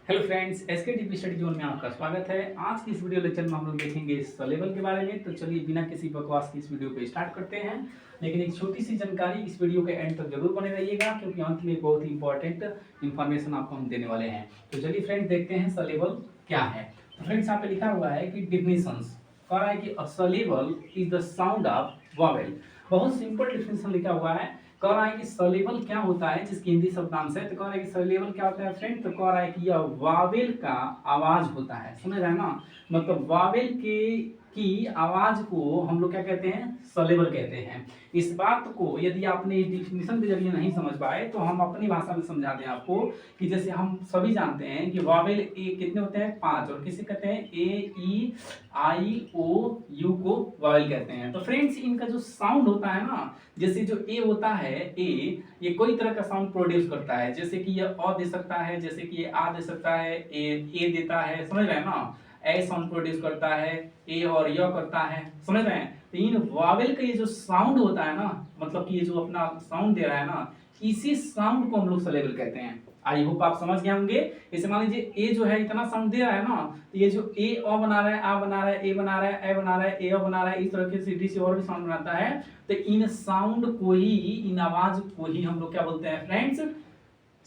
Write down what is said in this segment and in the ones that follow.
Hello friends, SK DP study zone में आपका स्वागत है। आज की इस वीडियो लेक्चर में हम लोग देखेंगे सलेबल के बारे में। तो चलिए बिना किसी बकवास की इस वीडियो को स्टार्ट करते हैं। लेकिन एक छोटी सी जानकारी, इस वीडियो के एंड तक जरूर बने रहिएगा क्योंकि अंत में बहुत ही इंपॉर्टेंट इन्फॉर्मेशन आपको हम देने वाले हैं। तो चलिए फ्रेंड्स देखते हैं सलेबल क्या है। तो फ्रेंड्स यहाँ पे लिखा हुआ है कि डिफिनीशंस कह रहा है कि a syllable is the sound of vowel. बहुत सिंपल डिफिनीशन लिखा हुआ है। कह रहा है कि सलेबल क्या होता है, जिसकी हिंदी शब्दांश है। तो कह रहा है कि सलेबल क्या होता है फ्रेंड, तो कह रहा है कि यह वावेल का आवाज होता है। समझ रहे हैं ना, मतलब वावेल के की आवाज को हम लोग क्या कहते हैं, सलेबल कहते हैं। इस बात को यदि आपने इस डिफिनीशन के जरिए नहीं समझ पाए तो हम अपनी भाषा में समझा दें आपको कि जैसे हम सभी जानते हैं कि वावेल ए कितने होते हैं, 5, और किसे कहते हैं, ए ई आई ओ यू को वावेल कहते हैं। तो फ्रेंड्स इनका जो साउंड होता है ना, जैसे जो ए होता है, ए ये कोई तरह का साउंड प्रोड्यूस करता है। जैसे कि ये अ दे सकता है, जैसे कि ये आ दे सकता है, ए देता है, समझ रहे हैं ना, ए साउंड प्रोड्यूस करता है, ए और य करता है, समझ रहे हैं। तो इन वावेल का ये जो साउंड होता है ना, मतलब कि ये जो अपना साउंड दे रहा है ना, इसी साउंड को हम लोग सलेबल कहते हैं। आई होप आप समझ गए होंगे। जैसे मान लीजिए ए जो है इतना साउंड दे रहा है ना, तो ये जो ए अ बना रहा है, आ बना रहा है, ए बना रहा है, ए बना रहा है, ए बना रहा है, इस तरह के सीधी से और भी साउंड बनाता है। तो इन साउंड को ही, इन आवाज को ही हम लोग क्या बोलते हैं फ्रेंड्स,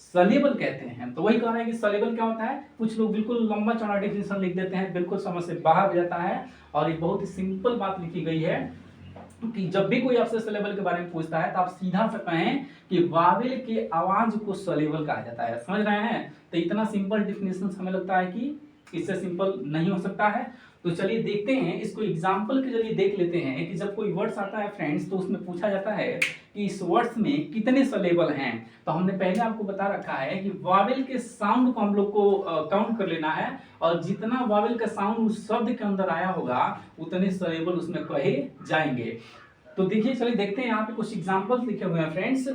सलेबल कहते हैं। तो वही कह रहा है कि सलेबल क्या होता है। कुछ लोग बिल्कुल लंबा चौड़ा डिफिनेशन लिख देते हैं, बिल्कुल समझ से बाहर हो जाता है। और ये बहुत ही सिंपल बात लिखी गई है कि जब भी कोई आपसे सलेबल के बारे में पूछता है तो आप सीधा से कहें कि वावेल के आवाज को सलेबल कहा जाता है। समझ रहे हैं। तो इतना सिंपल डिफिनेशन हमें लगता है कि इससे सिंपल नहीं हो सकता है। तो चलिए देखते हैं, इसको एग्जाम्पल के जरिए देख लेते हैं कि जब कोई वर्ड्स आता है फ्रेंड्स, तो उसमें पूछा जाता है कि इस वर्ड्स में कितने सलेबल हैं। तो हमने पहले आपको बता रखा है कि वावेल के साउंड को हम लोग को काउंट कर लेना है, और जितना वावेल का साउंड उस शब्द के अंदर आया होगा उतने सलेबल उसमें कहे जाएंगे। तो देखिए, चलिए देखते हैं, यहाँ पे कुछ एग्जाम्पल्स लिखे हुए हैं फ्रेंड्स।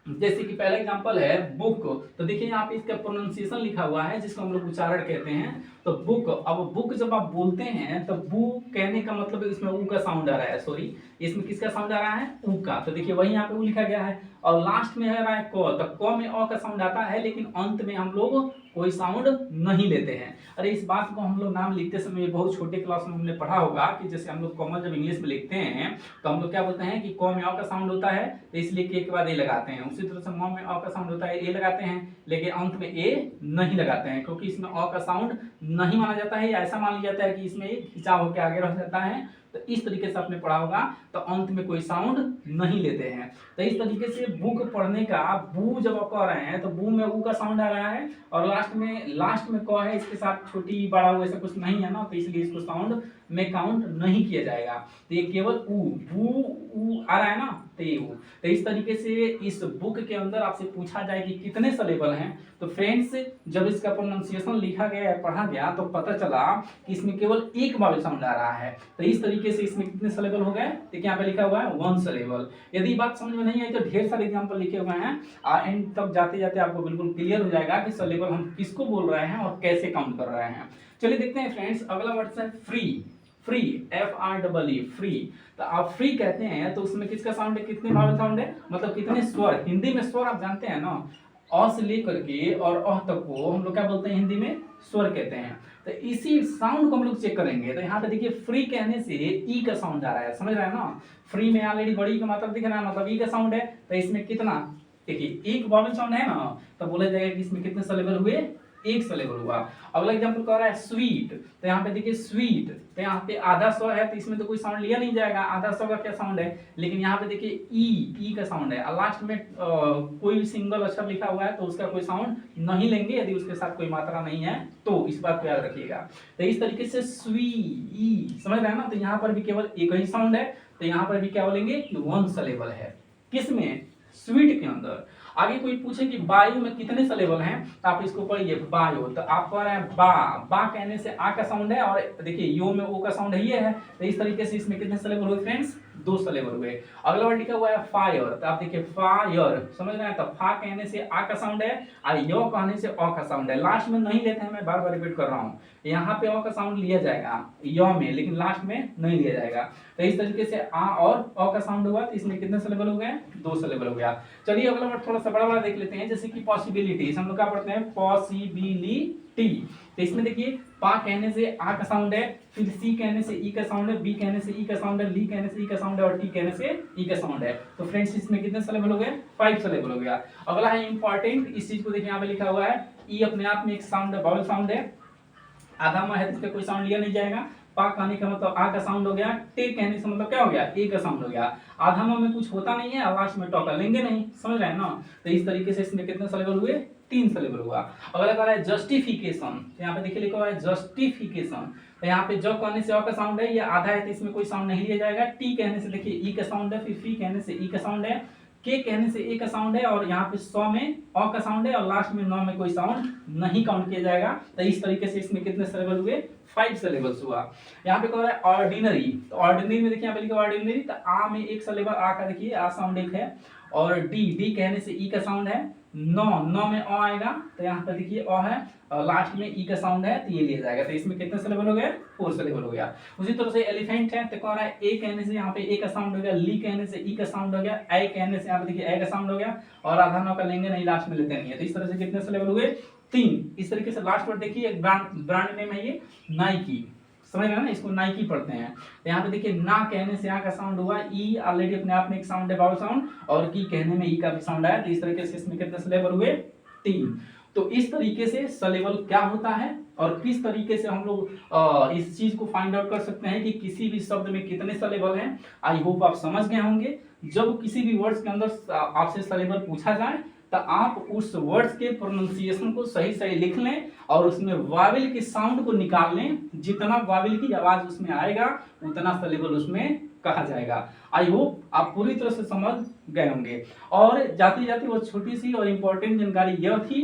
जैसे कि पहला एग्जांपल है बुक। तो देखिए यहाँ पे इसका प्रोनाउंसिएशन लिखा हुआ है, जिसको हम लोग उच्चारण कहते हैं। तो बुक, अब बुक जब आप बोलते हैं तो बू कहने का मतलब इसमें ऊ का साउंड आ रहा है, सॉरी इसमें किसका साउंड आ रहा है, ऊ का। तो देखिए वही यहाँ पे ऊ लिखा गया है, और लास्ट में है रहा है क। तो क में अ का साउंड आता है, लेकिन अंत में हम लोग कोई साउंड नहीं लेते हैं। अरे इस बात को हम लोग नाम लिखते समय बहुत छोटे क्लास में हमने पढ़ा होगा कि जैसे हम लोग कॉमन जब इंग्लिश में लिखते हैं तो हम लोग क्या बोलते हैं कि क में अ का साउंड होता है, तो इसलिए के बाद ए लगाते हैं। उसी तरह से म में अ का साउंड होता है, ए लगाते हैं, लेकिन अंत में ए नहीं लगाते हैं, क्योंकि इसमें अ का साउंड नहीं माना जाता है। ऐसा मान लिया जाता है कि इसमें एक खिंचाव होकर आगे रह जाता है। तो इस तरीके से आपने पढ़ा होगा, तो अंत में कोई साउंड नहीं लेते हैं। तो इस तरीके से बुक पढ़ने का बू जब आप कह रहे हैं तो बू में ऊ का साउंड आ रहा है, और लास्ट में क है, इसके साथ छोटी बड़ा ऐसा कुछ नहीं है ना, तो इसलिए इसको साउंड में काउंट नहीं किया जाएगा। तो ये केवल ऊ, बू ऊ आ रहा है ना, तो ये ऊ। तो इस तरीके से इस बुक के अंदर आपसे पूछा जाए कि कितने सलेबल हैं, तो फ्रेंड्स जब इसका प्रोनाउंसिएशन लिखा गया है, पढ़ा गया, तो पता चला कि इसमें केवल एक वावेल साउंड आ रहा है। तो इस तरीके से इसमें कितने सलेबल हो गए, देखिए यहाँ पे लिखा हुआ है 1 सलेबल। यदि बात समझ में नहीं आई तो ढेर सारे एग्जांपल लिखे हुए हैं, एंड तक जाते जाते आपको बिल्कुल क्लियर हो जाएगा कि सलेबल हम किसको बोल रहे हैं और कैसे काउंट कर रहे हैं। चलिए देखते हैं फ्रेंड्स, अगला वर्ड है free. Free, F R double E, free. तो आप फ्री कहते हैं तो उसमें किसका साउंड है, कितने वावेल साउंड है, मतलब कितने स्वर। हिंदी में स्वर आप जानते हैं ना, अ से लेकर के और अह तक को हम लोग क्या बोलते हैं, हिंदी में स्वर कहते हैं। तो इसी साउंड को हम लोग चेक करेंगे। तो यहाँ पे देखिए फ्री कहने से ई का साउंड आ रहा है, समझ रहे हैं ना। फ्री में ऑलरेडी बड़ी का मतलब दिख रहा है, मतलब ई का साउंड है। तो इसमें कितना, देखिए एक वावेल साउंड है ना, तो बोला जाएगा कि इसमें कितने सलेबल हुए, एक सलेबल हुआ। अगला एग्जांपल कह रहा है स्वीट। तो यहाँ पे देखिए स्वीट, तो यहाँ पे आधा स्वर है, तो इसमें तो कोई साउंड लिया नहीं जाएगा, आधा स्वर का क्या साउंड है। लेकिन यहाँ पे देखिए ई का साउंड है, और लास्ट में कोई भी सिंगल अक्षर लिखा हुआ है तो उसका कोई साउंड नहीं लेंगे यदि उसके साथ कोई मात्रा नहीं है, तो इस बात को याद रखिएगा। तो इस तरीके से स्वी ई, समझ रहे हैं ना। तो यहाँ पर भी केवल एक ही साउंड है, तो यहाँ पर भी क्या बोलेंगे कि 1 सलेबल है, किसमें, स्वीट के अंदर। आगे कोई पूछे कि वायु में कितने सलेबल हैं, तो आप इसको पढ़िए वायु। तो आप कह रहे हैं बा कहने से आ का साउंड है, और देखिए यो में ओ का साउंड है, ये है। तो इस तरीके से इसमें कितने सलेबल हुए फ्रेंड्स, दो सिलेबल हुए। अगला वर्ड लिखा हुआ है फायर, तो आप देखिए फायर, समझ रहे हैं, तो फा कहने से आ का साउंड है और यो कहने से अ का साउंड है। लास्ट में नहीं लेते हैं, मैं बार बार रिपीट कर रहा हूँ, यहाँ पे अ का साउंड लिया जाएगा यो में, लेकिन लास्ट में नहीं लिया जाएगा। तो इस तरीके से आ और अ का साउंड हुआ, तो इसमें कितने सिलेबल हो गए, दो सिलेबल हो गया। चलिए अगला वर्ड थोड़ा सा बड़ा बड़ा देख लेते हैं, जैसे कि पॉसिबिलिटीज, हम लोग क्या पढ़ते हैं, पॉसिबिलिटी। तो इसमें देखिए पा कहने से आ का साउंड है, फिर सी कहने से ई का साउंड है, बी कहने से ई का साउंड है, ली कहने से ई का साउंड है और टी कहने से ई का साउंड है। तो फ्रेंड्स इसमें कितने सिलेबल हो गए, 5 सिलेबल हो गया। अगला है इंपॉर्टेंट, इस चीज को देखिए यहाँ पे लिखा हुआ है ई अपने आप में एक साउंड है, बाउल साउंड है, आधा में है तो इस पे कोई साउंड लिया नहीं जाएगा। पा कहने का मतलब आ का साउंड हो गया, टे कहने से मतलब क्या हो गया, ए का साउंड हो गया। आधा में कुछ होता नहीं है, लास्ट में टॉका लेंगे नहीं, समझ रहे हैं ना। तो इस तरीके से इसमें कितने सिलेबल हुए, 3 सिलेबल हुआ। अगला कह रहा है जस्टिफिकेशन, तो यहाँ पे देखिए लिखा हुआ है जस्टिफिकेशन। तो यहाँ पे जब कहने से अ का साउंड है, ये आधा है तो इसमें कोई साउंड नहीं लिया जाएगा। टी कहने से देखिए ई का साउंड है, फिर फी कहने से ई का साउंड है, के कहने से ए का साउंड है और यहाँ पे 100 में अ का साउंड है और लास्ट में 9 में कोई साउंड नहीं काउंट किया जाएगा। तो इस तरीके से इसमें कितने सिलेबल हुए, 5 सिलेबल्स हुआ। यहाँ पे कह रहा है ऑर्डिनरी, तो ऑर्डिनरी में देखिए यहाँ पे लिखा ऑर्डिनरी, तो आ में एक सिलेबल आ का देखिए आ साउंड एक है, और डी कहने से ई का साउंड है, 9 में अ आएगा, तो यहाँ पे देखिए अ है और लास्ट में ई का साउंड है, तो ये लिया जाएगा। तो इसमें कितने सिलेबल हो गए, 4 सिलेबल हो गया। उसी तरह से एलिफेंट है, तो कह रहा है ए कहने से यहाँ पे ए का साउंड हो गया, ली कहने से ई का साउंड हो गया, ए कहने से यहाँ पे देखिए ए का साउंड हो गया और आधा 9 का लेंगे नहीं, लास्ट में लेते नहीं है। तो इस तरह से कितने सिलेबल हुए, 3। इस तरीके से लास्ट वर्ड देखिए, एक ब्रांड नेम है ये नाइकी, समझ रहे हैं ना, इसको नाइकी पढ़ते हैं। तो यहाँ पे देखिए ना कहने से यहाँ का साउंड हुआ, ई ऑलरेडी अपने आप में एक साउंड है, बाउल साउंड, और की कहने में ई का भी साउंड आया। तो इस तरीके से इसमें कितने सिलेबल हुए, 3। तो इस तरीके से सिलेबल क्या होता है और किस तरीके से हम लोग इस चीज को फाइंड आउट कर सकते हैं कि किसी भी शब्द में कितने सिलेबल हैं। आई होप आप समझ गए होंगे। जब किसी भी वर्ड्स के अंदर आपसे सिलेबल पूछा जाए तो आप उस वर्ड्स के प्रोनाउंसिएशन को सही सही लिख लें और उसमें वावेल के साउंड को निकाल लें। जितना वावेल की आवाज उसमें आएगा उतना सिलेबल उसमें कहा जाएगा। आई होप आप पूरी तरह से समझ गए होंगे। और जाते जाते वो छोटी सी और इम्पोर्टेंट जानकारी यह थी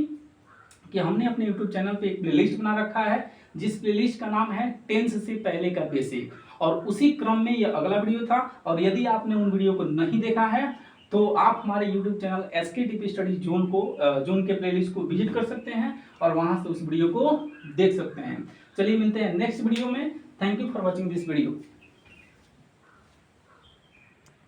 कि हमने अपने YouTube चैनल पे एक प्लेलिस्ट बना रखा है, जिस प्लेलिस्ट का नाम है टेंस से पहले का बेसिक, और उसी क्रम में यह अगला वीडियो था। और यदि आपने उन वीडियो को नहीं देखा है तो आप हमारे YouTube channel SKTP study zone के प्लेलिस्ट को विजिट कर सकते हैं और वहां से उस वीडियो को देख सकते हैं। चलिए मिलते हैं नेक्स्ट वीडियो में। Thank you for watching this video.